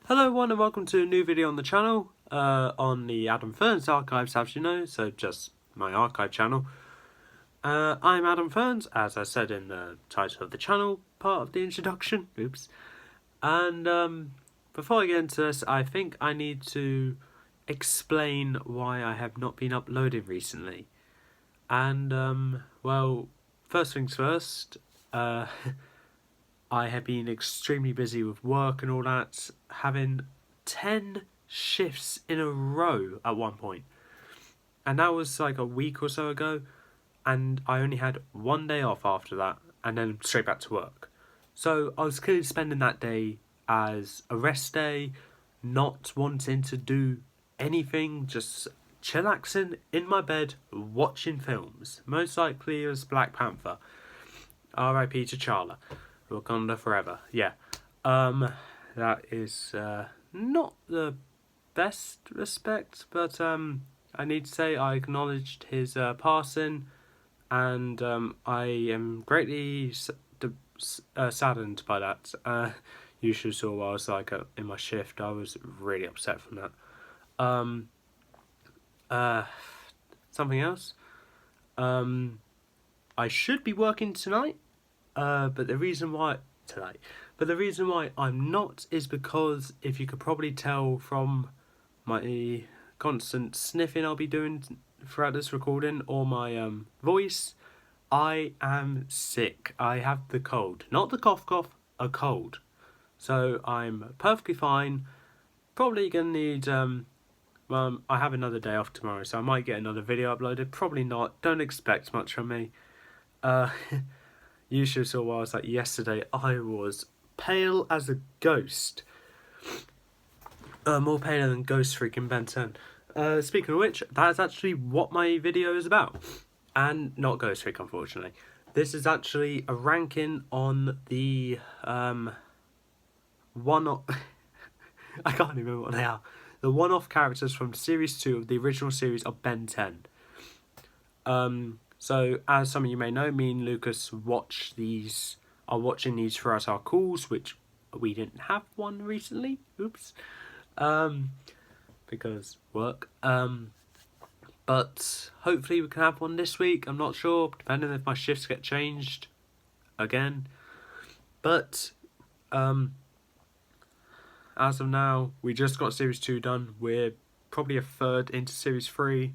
Hello everyone and welcome to a new video on the channel, on the Fearns archives, as you know, so just my archive channel. I'm Adam Fearns, as I said in the title of the channel, part of the introduction, oops. And before I get into this, I think I need to explain why I have not been uploading recently. And well, first things first, I have been extremely busy with work and all that, having 10 shifts in a row at one point. And that was like a week or so ago, and I only had one day off after that, and then straight back to work. So I was clearly spending that day as a rest day, not wanting to do anything, just chillaxing in my bed, watching films. Most likely it was Black Panther. R.I.P. T'Challa. Wakanda forever. Yeah. That is not the best respect, but I need to say I acknowledged his passing, and I am greatly saddened by that. You should saw while I was like in my shift, I was really upset from that. Something else. I should be working tonight. But the reason why I'm not is because, if you could probably tell from my constant sniffing I'll be doing throughout this recording, or my voice, I am sick. I have the cold, not the cough, a cold. So I'm perfectly fine. Probably gonna need I have another day off tomorrow, so I might get another video uploaded. Probably not. Don't expect much from me. You should saw while I was like yesterday, I was pale as a ghost. More paler than Ghost freaking Ben 10. Speaking of which, that is actually what my video is about. And not Ghost Freak, unfortunately. This is actually a ranking on the one-off... I can't even remember what they are. The one-off characters from Series 2 of the original series of Ben 10. So, as some of you may know, me and Lucas are watching these throughout our calls, which we didn't have one recently. Oops. Because work. But hopefully we can have one this week. I'm not sure, depending if my shifts get changed again. But, as of now, we just got Series 2 done. We're probably a third into Series 3.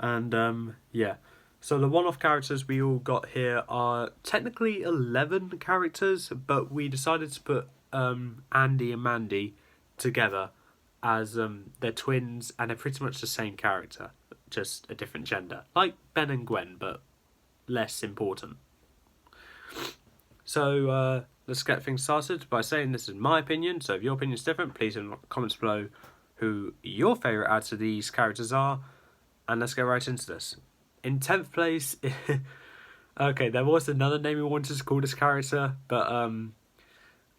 And, yeah. So the one-off characters we all got here are technically 11 characters, but we decided to put Andy and Mandy together as they're twins, and they're pretty much the same character, just a different gender. Like Ben and Gwen, but less important. So let's get things started by saying this is my opinion, so if your opinion is different, please in the comments below who your favourite out of these characters are, and let's get right into this. In 10th place, okay, there was another name we wanted to call this character, but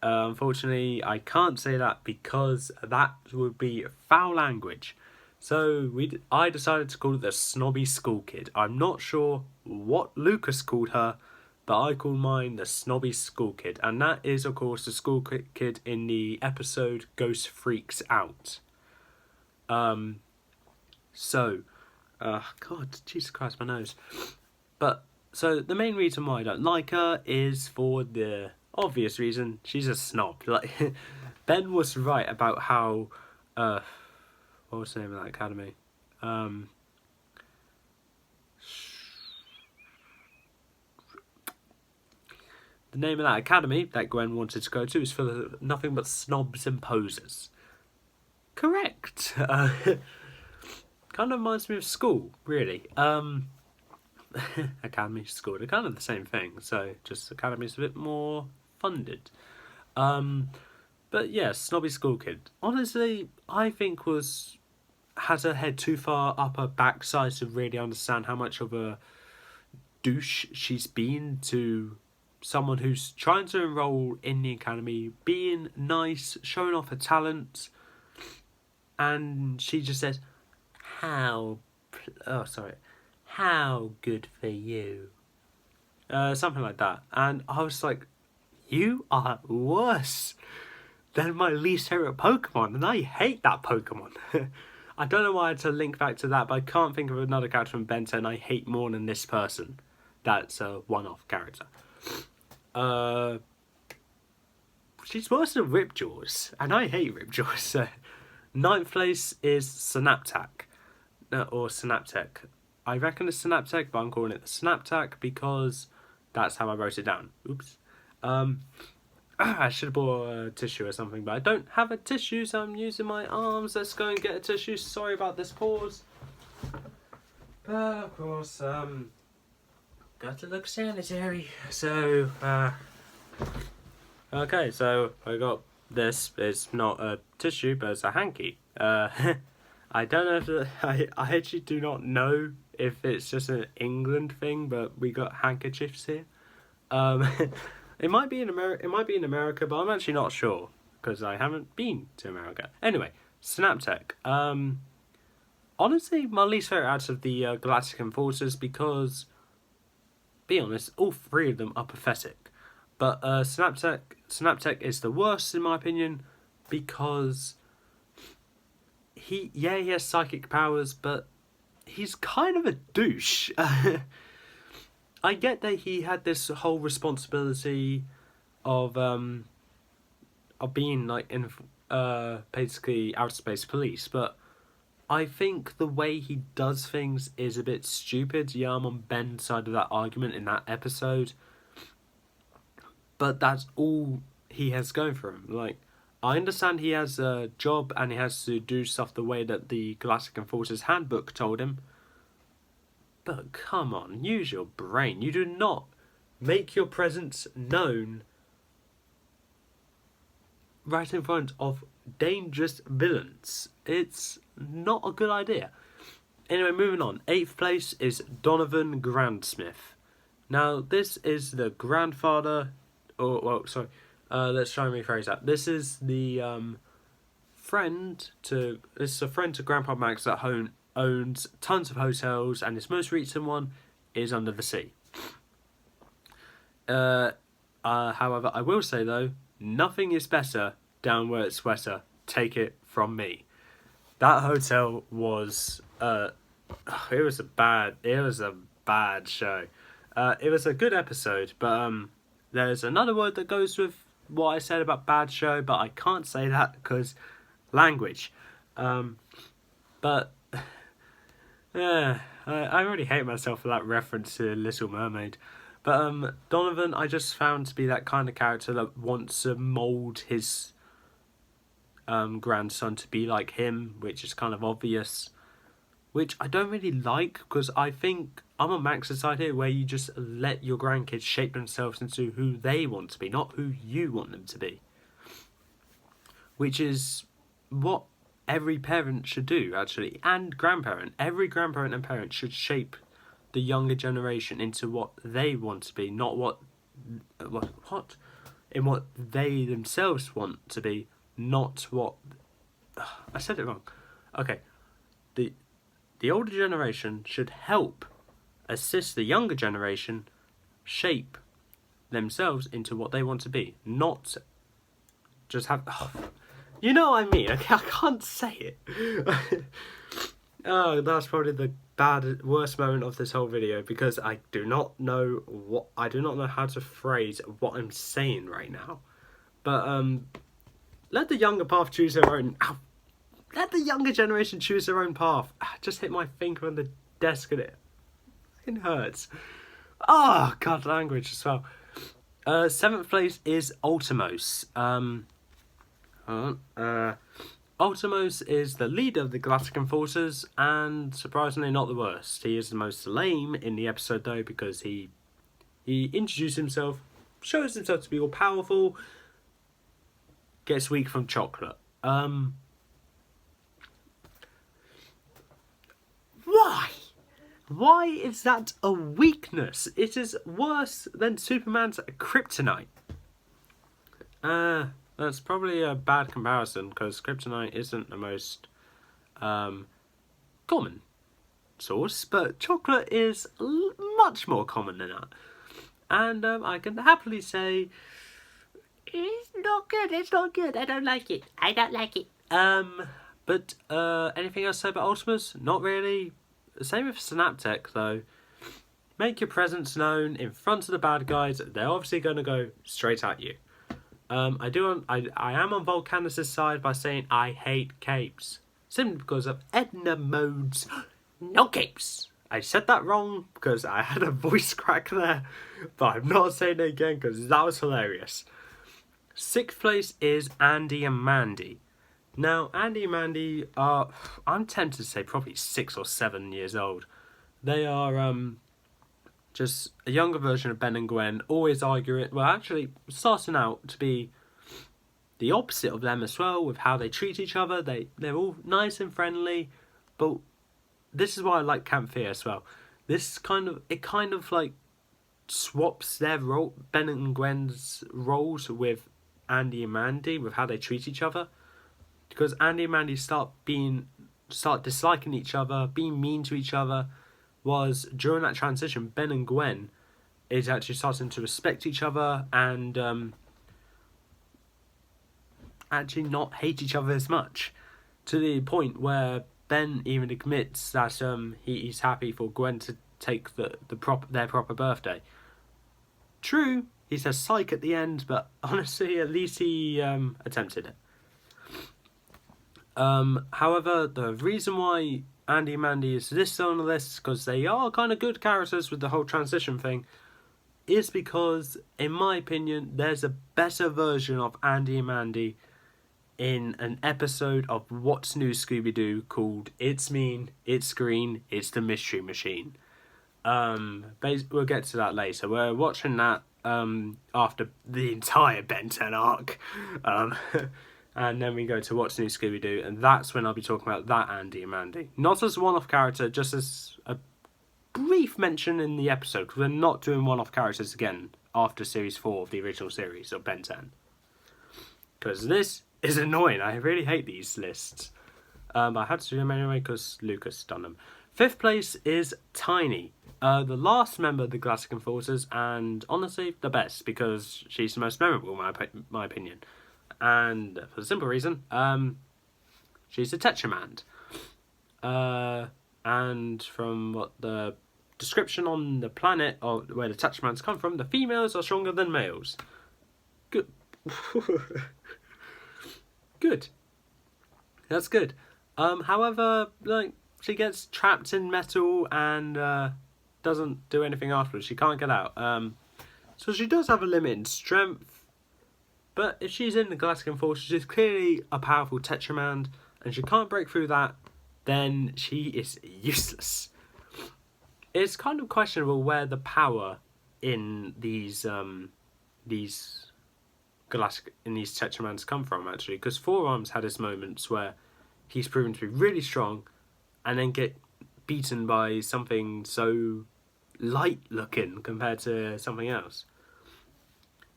unfortunately I can't say that because that would be foul language. So I decided to call it the Snobby School Kid. I'm not sure what Lucas called her, but I called mine the Snobby School Kid. And that is, of course, the school kid in the episode Ghost Freaks Out. God, Jesus Christ, my nose. But, so, the main reason why I don't like her is for the obvious reason. She's a snob. Like, Ben was right about how, what was the name of that academy? The name of that academy that Gwen wanted to go to is full of nothing but snobs and posers. Correct. Kind of reminds me of school, really. Academy, school, they're kind of the same thing. So, just academy's a bit more funded. But yeah, Snobby School Kid. Honestly, I think has her head too far up her backside to really understand how much of a douche she's been to someone who's trying to enroll in the academy, being nice, showing off her talent, and she just says, how good for you. Something like that. And I was like, you are worse. then my least favourite Pokemon, and I hate that Pokemon. I don't know why I had to link back to that, but I can't think of another character from Ben 10 I hate more than this person. That's a one-off character. She's worse than Ripjaws, and I hate Ripjaws. Ninth place is Synaptac, or Synaptech. I reckon it's Synaptech, but I'm calling it the Synaptac because that's how I wrote it down. Oops. I should have bought a tissue or something, but I don't have a tissue, so I'm using my arms. Let's go and get a tissue. Sorry about this pause. Of course, got to look sanitary. So, okay, so I got this. It's not a tissue, but it's a hanky. I don't know if I actually do not know if it's just an England thing, but we got handkerchiefs here. It might be in America, but I'm actually not sure because I haven't been to America. Anyway, Synaptech. Honestly, my least favourite out of the Galactic Enforcers because, be honest, all three of them are pathetic. But Synaptech is the worst in my opinion because he has psychic powers, but he's kind of a douche. I get that he had this whole responsibility of being like in basically outer space police, but I think the way he does things is a bit stupid. Yeah, I'm on Ben's side of that argument in that episode, but that's all he has going for him. Like, I understand he has a job and he has to do stuff the way that the Galactic Enforcers Handbook told him. But come on, use your brain. You do not make your presence known right in front of dangerous villains. It's not a good idea. Anyway, moving on. 8th place is Donovan Grandsmith. Now, this is the grandfather... let's try and rephrase that. This is the friend to Grandpa Max that owns tons of hotels, and his most recent one is Under the Sea. However, I will say though, nothing is better down where it's wetter. Take it from me. That hotel was it was a bad show. It was a good episode, but there's another word that goes with what I said about bad show, but I can't say that because language. But yeah, I really hate myself for that reference to Little Mermaid. But Donovan, I just found to be that kind of character that wants to mould his grandson to be like him, which is kind of obvious. Which I don't really like, because I think I'm on Max's side here, where you just let your grandkids shape themselves into who they want to be, not who you want them to be. Which is what every parent should do, actually, and grandparent. Every grandparent and parent should shape the younger generation into what they want to be, not what they themselves want to be, not what... I said it wrong. Okay, the older generation should help assist the younger generation shape themselves into what they want to be, not just have... you know what I mean? I can't say it. Oh, that's probably the worst moment of this whole video, because I do not know how to phrase what I'm saying right now. But let the younger path choose their own. Let the younger generation choose their own path. I just hit my finger on the desk and it hurts. Oh God, language as well. 7th place is Ultimos. Ultimos is the leader of the Galactic Enforcers, and surprisingly not the worst. He is the most lame in the episode though, because he introduces himself, shows himself to be all powerful, gets weak from chocolate. Why? Why is that a weakness? It is worse than Superman's kryptonite. That's probably a bad comparison, because kryptonite isn't the most common source, but chocolate is much more common than that. And I can happily say It's not good. It's not good. I don't like it. But anything else to say about Ultimus? Not really. Same with Synaptech though. Make your presence known in front of the bad guys. They're obviously going to go straight at you. I am on Volcanus' side by saying I hate capes. Simply because of Edna modes. No capes. I said that wrong because I had a voice crack there. But I'm not saying it again because that was hilarious. 6th place is Andy and Mandy. Now, Andy and Mandy are, I'm tempted to say probably 6 or 7 years old. They are just a younger version of Ben and Gwen, always arguing, well actually starting out to be the opposite of them as well, with how they treat each other. They're all nice and friendly, but this is why I like Camp Fear as well. This kind of like swaps their role, Ben and Gwen's roles with Andy and Mandy, with how they treat each other. Because Andy and Mandy start disliking each other, being mean to each other, was during that transition, Ben and Gwen is actually starting to respect each other and actually not hate each other as much, to the point where Ben even admits that he's happy for Gwen to take their proper birthday. True, he says psych at the end, but honestly, at least he attempted it. However, the reason why Andy and Mandy is listed on the list, because they are kind of good characters with the whole transition thing, is because, in my opinion, there's a better version of Andy and Mandy in an episode of What's New Scooby-Doo called It's Mean, It's Green, It's the Mystery Machine. We'll get to that later. We're watching that after the entire Ben 10 arc. And then we go to What's New Scooby-Doo, and that's when I'll be talking about that Andy and Mandy. Not as a one-off character, just as a brief mention in the episode, because we're not doing one-off characters again after Series 4 of the original series of Ben 10. Because this is annoying. I really hate these lists. But I had to do them anyway because Lucas done them. 5th place is Tiny. The last member of the Galactic Enforcers, and honestly, the best, because she's the most memorable, in my opinion. And for the simple reason, she's a Tetramand. And from what the description on the planet, or where the Tetramands come from, the females are stronger than males. Good. Good. That's good. However, like, she gets trapped in metal and doesn't do anything afterwards. She can't get out. So she does have a limit in strength. But if she's in the Galactic Enforcer, she's clearly a powerful Tetramand, and she can't break through that, then she is useless. It's kind of questionable where the power in these Tetramands come from, actually, because Four Arms had his moments where he's proven to be really strong, and then get beaten by something so light looking compared to something else.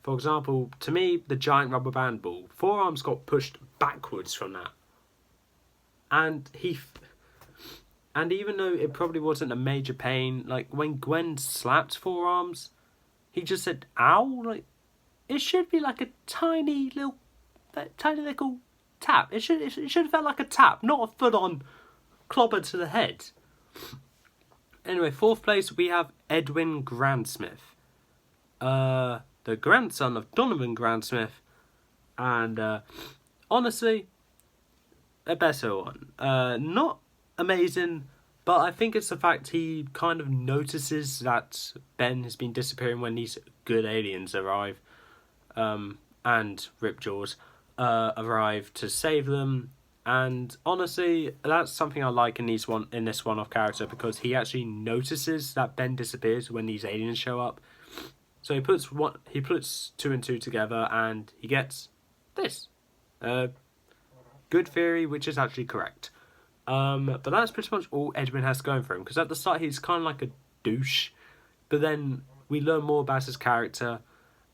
For example, to me, the giant rubber band ball, Four Arms got pushed backwards from that. And even though it probably wasn't a major pain, like when Gwen slapped Four Arms, he just said, ow, like, it should be like a tiny little tap. It should have felt like a tap, not a full-on clobber to the head. Anyway, 4th place, we have Edwin Grandsmith. The grandson of Donovan Grandsmith, and honestly, a better one. Not amazing, but I think it's the fact he kind of notices that Ben has been disappearing when these good aliens arrive, and Ripjaws arrive to save them. And honestly, that's something I like in this one-off character, because he actually notices that Ben disappears when these aliens show up. So he puts 2 and 2 together, and he gets this. Good theory, which is actually correct. But that's pretty much all Edwin has going for him, because at the start he's kind of like a douche, but then we learn more about his character,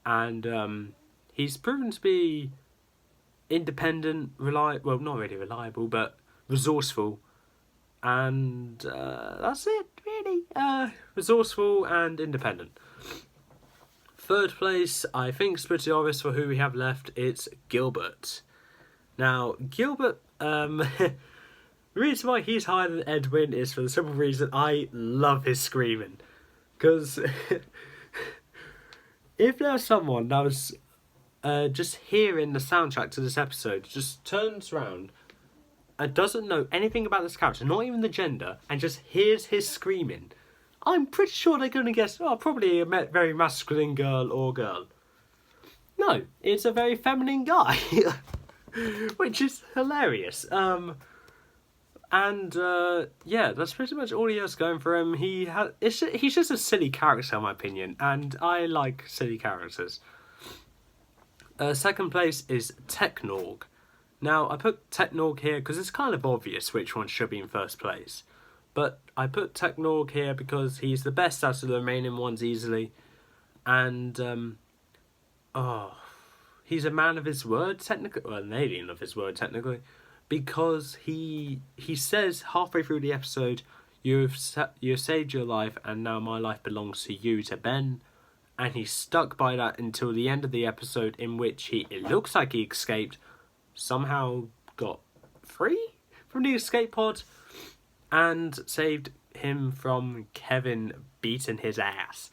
and he's proven to be independent, well, not really reliable, but resourceful, and that's it, really. Resourceful and independent. Third place, I think it's pretty obvious for who we have left. It's Gilbert. Now, Gilbert, the reason why he's higher than Edwin is for the simple reason I love his screaming. Because if there's someone that was just hearing the soundtrack to this episode, just turns around and doesn't know anything about this character, not even the gender, and just hears his screaming, I'm pretty sure they're going to guess, probably a very masculine girl or girl. No, it's a very feminine guy, which is hilarious. Yeah, that's pretty much all he has going for him. He's just a silly character, in my opinion, and I like silly characters. Second place is Technorg. Now, I put Technorg here because it's kind of obvious which one should be in first place. But I put Technorg here because he's the best out of the remaining ones easily. And, he's a man of his word, technically. Well, an alien of his word, technically. Because he says halfway through the episode, you've saved your life and now my life belongs to you, to Ben. And he stuck by that until the end of the episode, in which it looks like he escaped, somehow got free from the escape pod, and saved him from Kevin beating his ass.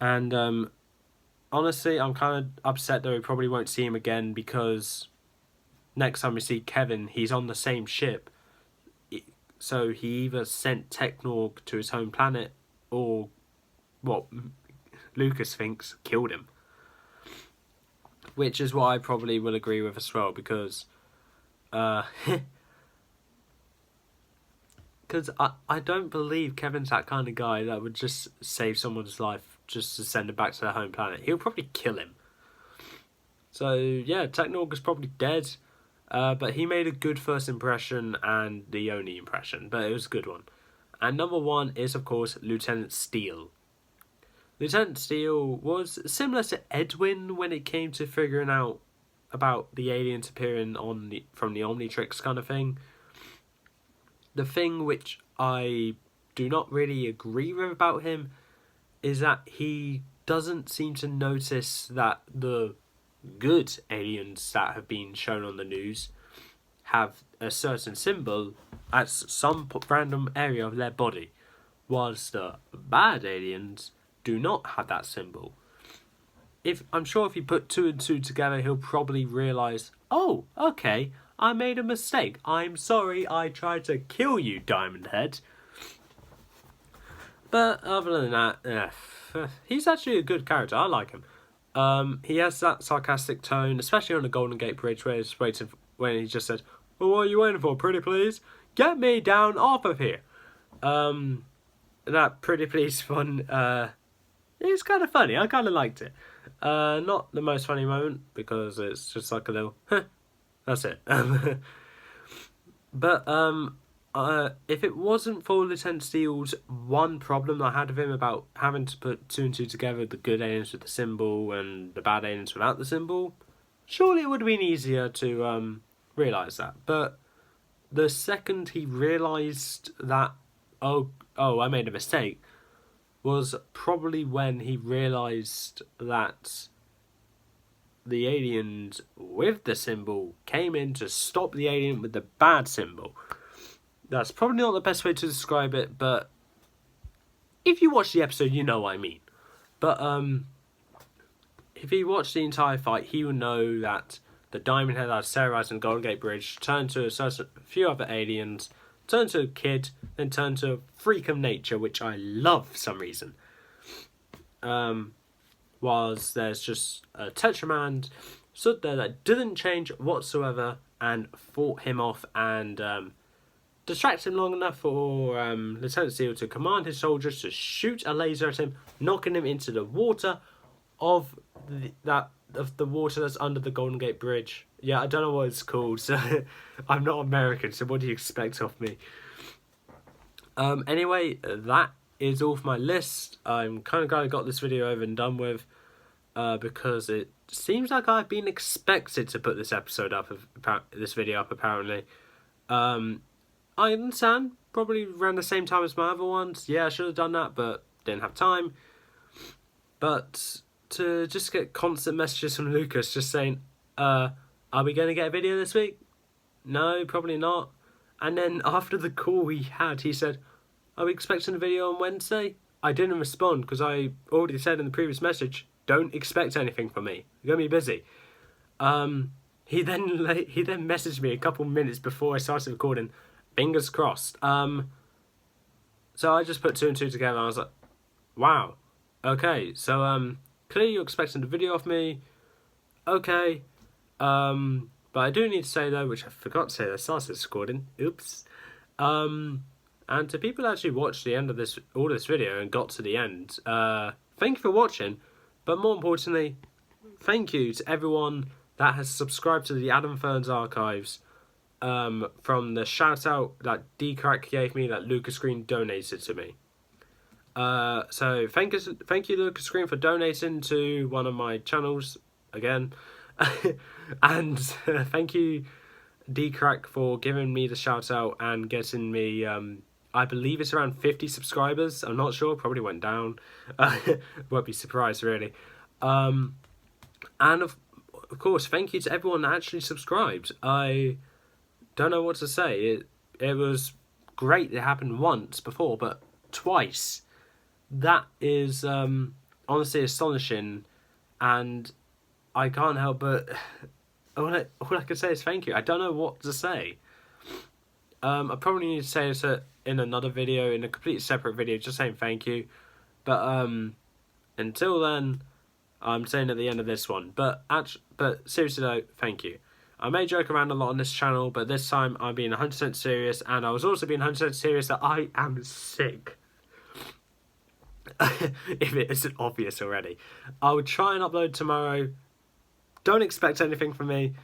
And honestly, I'm kind of upset that we probably won't see him again, because next time we see Kevin, he's on the same ship. So he either sent Technorg to his home planet, or what Lucas thinks killed him. Which is what I probably will agree with as well, because because I don't believe Kevin's that kind of guy that would just save someone's life just to send him back to their home planet. He'll probably kill him. So yeah, Technorg is probably dead, but he made a good first impression, and the only impression, but it was a good one. And number one is, of course, Lieutenant Steele. Lieutenant Steele was similar to Edwin when it came to figuring out about the aliens appearing from the Omnitrix kind of thing. The thing which I do not really agree with about him is that he doesn't seem to notice that the good aliens that have been shown on the news have a certain symbol at some random area of their body, whilst the bad aliens do not have that symbol. I'm sure if you put two and two together, he'll probably realise, oh, okay, I made a mistake. I'm sorry, I tried to kill you, Diamond Head. But other than that, he's actually a good character. I like him. He has that sarcastic tone, especially on the Golden Gate Bridge, where he's waiting when he just said, well, what are you waiting for, pretty please? Get me down off of here. That pretty please fun, it's kind of funny. I kind of liked it. Not the most funny moment, because it's just like a little, that's it. But if it wasn't for Lieutenant Steele's one problem I had with him about having to put two and two together, the good aliens with the symbol and the bad aliens without the symbol, surely it would have been easier to realise that. But the second he realised that, oh, I made a mistake, was probably when he realised that the aliens with the symbol came in to stop the alien with the bad symbol. That's probably not the best way to describe it, but if you watch the episode, you know what I mean. But if he watched the entire fight, he would know that the Diamond Head that was terrorised in the Golden Gate Bridge turned to a few other aliens, turned to a kid, then turned to a freak of nature, which I love for some reason. Whilst there's just a Tetraman stood there that didn't change whatsoever and fought him off and distracted him long enough for Lieutenant Steele to command his soldiers to shoot a laser at him, knocking him into the water of the water that's under the Golden Gate Bridge. Yeah, I don't know what it's called, so I'm not American, so what do you expect of me? Anyway, that is all for my list. I'm kind of glad I got this video over and done with, because it seems like I've been expected to put this video up, apparently. I understand, probably around the same time as my other ones. Yeah, I should have done that, but didn't have time. But to just get constant messages from Lucas just saying, are we going to get a video this week? No, probably not. And then after the call we had, he said, are we expecting a video on Wednesday? I didn't respond because I already said in the previous message, don't expect anything from me. I'm going to be busy. He then messaged me a couple minutes before I started recording, fingers crossed. So I just put two and two together and I was like, wow. Okay, so clearly you're expecting a video of me. Okay. But I do need to say though, which I forgot to say at the start of this recording. Oops. And to people that actually watched the end of all this video and got to the end, thank you for watching. But more importantly, thank you to everyone that has subscribed to the Adam Fearns archives. From the shout out that D-Crack gave me, that Lucas Green donated to me. So thank you Lucas Green for donating to one of my channels again. And thank you D-Crack for giving me the shout out and getting me I believe it's around 50 subscribers. I'm not sure, probably went down. Won't be surprised really. And of course thank you to everyone that actually subscribed. I don't know what to say. It was great it happened once before, but twice. That is honestly astonishing, and I can't help but all I can say is thank you. I don't know what to say. I probably need to say this in another video, in a completely separate video, just saying thank you. But until then, I'm saying at the end of this one. But seriously though, thank you. I may joke around a lot on this channel, but this time I'm being 100% serious, and I was also being 100% serious that I am sick. If it isn't obvious already. I will try and upload tomorrow. Don't expect anything from me.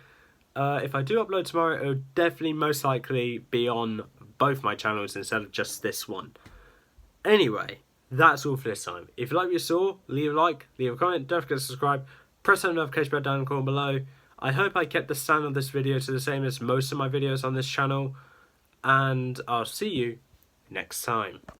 If I do upload tomorrow, it will definitely most likely be on both my channels instead of just this one. Anyway, that's all for this time. If you like what you saw, leave a like, leave a comment, don't forget to subscribe, press that notification bell down in the corner below. I hope I kept the sound of this video to the same as most of my videos on this channel, and I'll see you next time.